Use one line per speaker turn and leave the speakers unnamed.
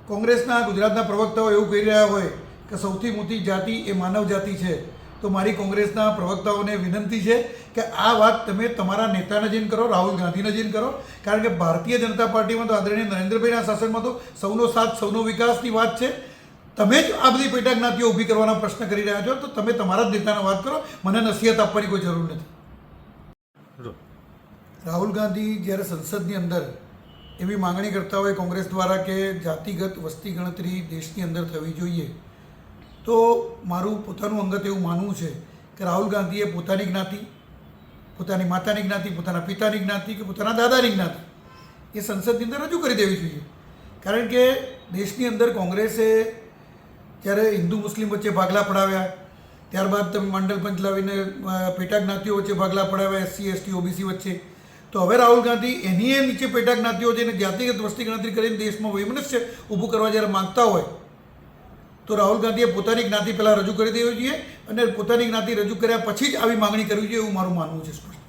કોંગ્રેસના ગુજરાતના પ્રવક્તાઓ એવું કહી રહ્યા હોય કે સૌથી મોટી જાતિ એ માનવ જાતિ છે, તો મારી કોંગ્રેસના પ્રવક્તાઓને વિનંતી છે કે આ વાત તમે તમારા નેતાને જઈને કરો, રાહુલ ગાંધીને જઈને કરો. કારણ કે ભારતીય જનતા પાર્ટીમાં તો આદરણીય નરેન્દ્રભાઈના શાસનમાં તો સૌનો સાથ સૌનો વિકાસની વાત છે. તમે જ આ બધી પેટા જ્ઞાતિઓ ઊભી કરવાના પ્રશ્ન કરી રહ્યા છો, તો તમે તમારા જ નેતાને વાત કરો. મને નસીહત આપવાની કોઈ જરૂર નથી. રાહુલ ગાંધી જ્યારે સંસદની અંદર એવી માંગણી કરતા હોય કોંગ્રેસ દ્વારા કે જાતિગત વસ્તી ગણતરી દેશની અંદર થવી જોઈએ, તો મારું પોતાનું અંગત એવું માનવું છે કે રાહુલ ગાંધીએ પોતાની જ્ઞાતિ, પોતાની માતાની જ્ઞાતિ, પોતાના પિતાની જ્ઞાતિ કે પોતાના દાદાની જ્ઞાતિ એ સંસદની અંદર રજૂ કરી દેવી જોઈએ. કારણ કે દેશની અંદર કોંગ્રેસે જ્યારે હિન્દુ મુસ્લિમ વચ્ચે ભાગલા પડાવ્યા, ત્યારબાદ તમે મંડળ પંચ લાવીને પેટા જ્ઞાતિઓ વચ્ચે ભાગલા પડાવ્યા, SC ST OBC વચ્ચે, તો હવે રાહુલ ગાંધી એની એ નીચે પેટા જ્ઞાતિઓ જેને જાતિગત વસ્તી ગણતરી કરીને દેશમાં વૈમનસ્ય ઊભું કરવા જ્યારે માંગતા હોય, તો રાહુલ ગાંધીએ પોતાની જ્ઞાતિ પહેલાં રજૂ કરી દેવી જોઈએ અને પોતાની જ્ઞાતિ રજૂ કર્યા પછી જ આવી માંગણી કરવી જોઈએ એવું મારું માનવું છે. સ્પષ્ટ.